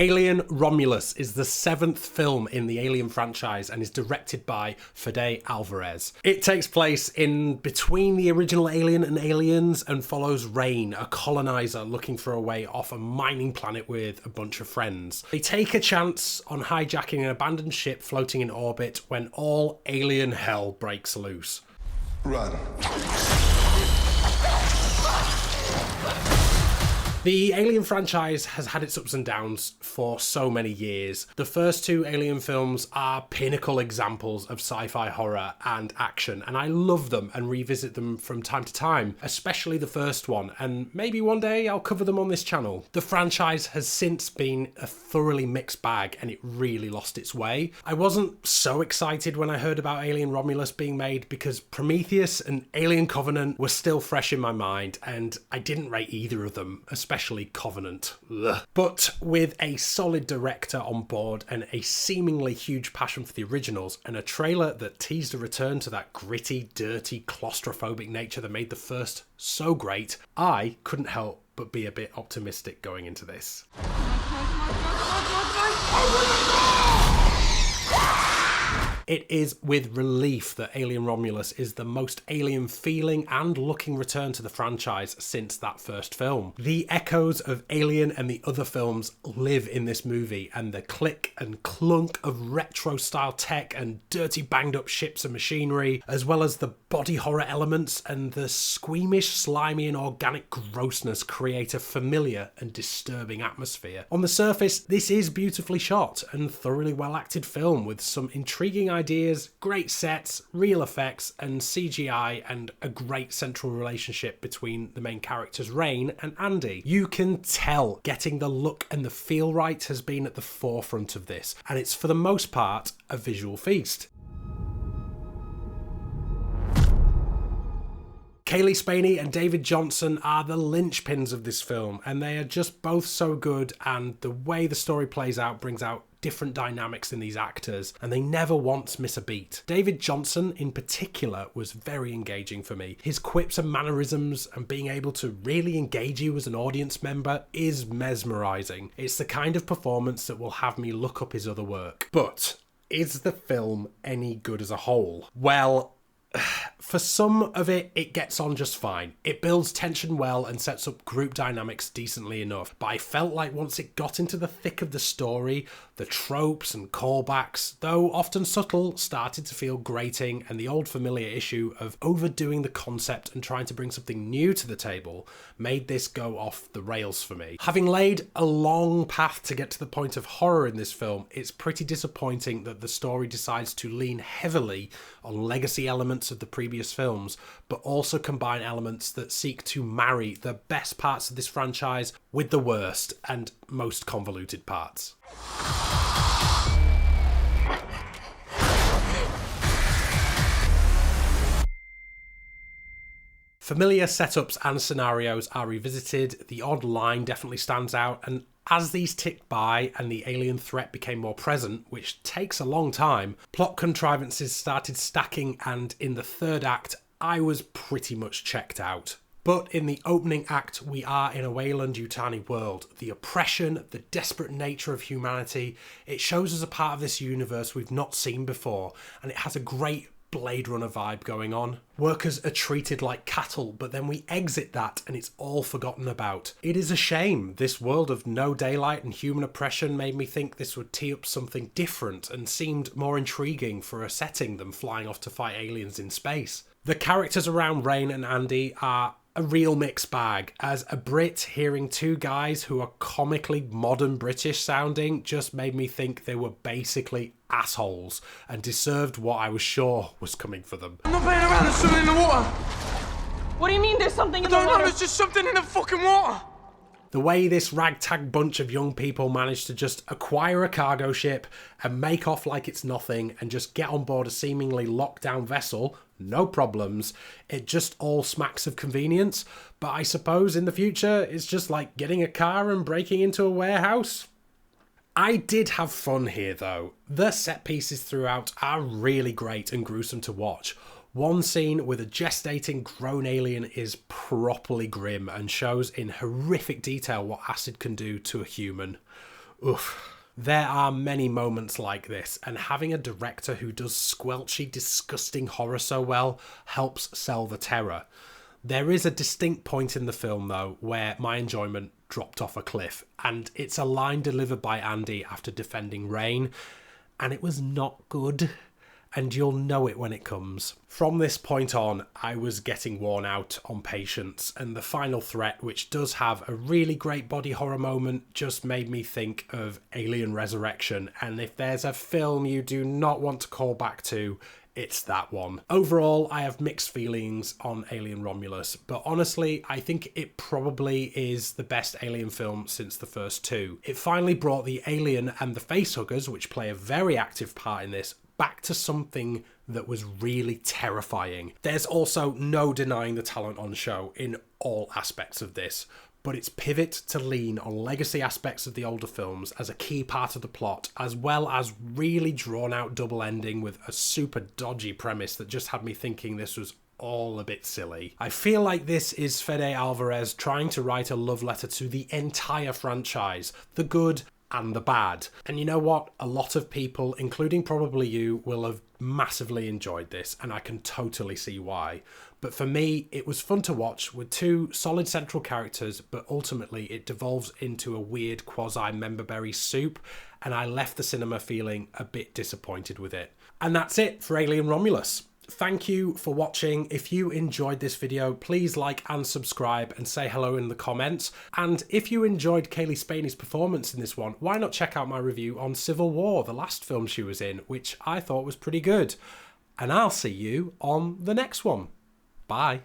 Alien Romulus is the 7th film in the Alien franchise and is directed by Fede Álvarez. It takes place in between the original Alien and Aliens and follows Rain, a colonizer looking for a way off a mining planet with a bunch of friends. They take a chance on hijacking an abandoned ship floating in orbit when all alien hell breaks loose. Run. The Alien franchise has had its ups and downs for so many years. The first 2 Alien films are pinnacle examples of sci-fi horror and action, and I love them and revisit them from time to time, especially the first one, and maybe one day I'll cover them on this channel. The franchise has since been a thoroughly mixed bag, and it really lost its way. I wasn't so excited when I heard about Alien Romulus being made because Prometheus and Alien Covenant were still fresh in my mind, and I didn't rate either of them, especially Covenant. Ugh. But with a solid director on board and a seemingly huge passion for the originals and a trailer that teased a return to that gritty, dirty, claustrophobic nature that made the first so great, I couldn't help but be a bit optimistic going into this. It is with relief that Alien Romulus is the most alien feeling and looking return to the franchise since that first film. The echoes of Alien and the other films live in this movie, and the click and clunk of retro style tech and dirty banged up ships and machinery, as well as the body horror elements and the squeamish, slimy and organic grossness create a familiar and disturbing atmosphere. On the surface, this is beautifully shot and thoroughly well acted film with some intriguing ideas, great sets, real effects and CGI, and a great central relationship between the main characters Rain and Andy. You can tell getting the look and the feel right has been at the forefront of this, and it's for the most part a visual feast. Cailee Spaeny and David Jonsson are the linchpins of this film, and they are just both so good, and the way the story plays out brings out different dynamics in these actors, and they never once miss a beat. David Jonsson in particular was very engaging for me. His quips and mannerisms and being able to really engage you as an audience member is mesmerising. It's the kind of performance that will have me look up his other work. But is the film any good as a whole? Well, for some of it, it gets on just fine. It builds tension well and sets up group dynamics decently enough, but I felt like once it got into the thick of the story, the tropes and callbacks, though often subtle, started to feel grating, and the old familiar issue of overdoing the concept and trying to bring something new to the table made this go off the rails for me. Having laid a long path to get to the point of horror in this film, it's pretty disappointing that the story decides to lean heavily on legacy elements of the previous films, but also combine elements that seek to marry the best parts of this franchise with the worst and most convoluted parts. Familiar setups and scenarios are revisited, the odd line definitely stands out, and as these ticked by and the alien threat became more present, which takes a long time, plot contrivances started stacking, and in the third act, I was pretty much checked out. But in the opening act, we are in a Weyland-Yutani world. The oppression, the desperate nature of humanity, it shows us a part of this universe we've not seen before, and it has a great Blade Runner vibe going on. Workers are treated like cattle, but then we exit that and it's all forgotten about. It is a shame. This world of no daylight and human oppression made me think this would tee up something different and seemed more intriguing for a setting than flying off to fight aliens in space. The characters around Rain and Andy are a real mixed bag. As a Brit, hearing two guys who are comically modern British sounding just made me think they were basically assholes and deserved what I was sure was coming for them. I'm not playing around, there's something in the water. What do you mean there's something in the water? I don't know, there's just something in the fucking water. The way this ragtag bunch of young people managed to just acquire a cargo ship and make off like it's nothing and just get on board a seemingly locked down vessel, no problems, it just all smacks of convenience. But I suppose in the future it's just like getting a car and breaking into a warehouse. I did have fun here though. The set pieces throughout are really great and gruesome to watch. One scene with a gestating grown alien is properly grim and shows in horrific detail what acid can do to a human. Oof. There are many moments like this, and having a director who does squelchy, disgusting horror so well helps sell the terror. There is a distinct point in the film, though, where my enjoyment dropped off a cliff, and it's a line delivered by Andy after defending Rain, and it was not good. And you'll know it when it comes. From this point on, I was getting worn out on patience, and the final threat, which does have a really great body horror moment, just made me think of Alien Resurrection, and if there's a film you do not want to call back to, it's that one. Overall, I have mixed feelings on Alien Romulus, but honestly, I think it probably is the best Alien film since the first two. It finally brought the alien and the facehuggers, which play a very active part in this, back to something that was really terrifying. There's also no denying the talent on show in all aspects of this, but its pivot to lean on legacy aspects of the older films as a key part of the plot, as well as really drawn out double ending with a super dodgy premise that just had me thinking this was all a bit silly. I feel like this is Fede Álvarez trying to write a love letter to the entire franchise, the good and the bad. And you know what? A lot of people, including probably you, will have massively enjoyed this, and I can totally see why. But for me, it was fun to watch with two solid central characters, but ultimately it devolves into a weird quasi-memberberry soup, and I left the cinema feeling a bit disappointed with it. And that's it for Alien Romulus. Thank you for watching. If you enjoyed this video, please like and subscribe and say hello in the comments. And if you enjoyed Cailee Spaeny's performance in this one, why not check out my review on Civil War, the last film she was in, which I thought was pretty good. And I'll see you on the next one. Bye.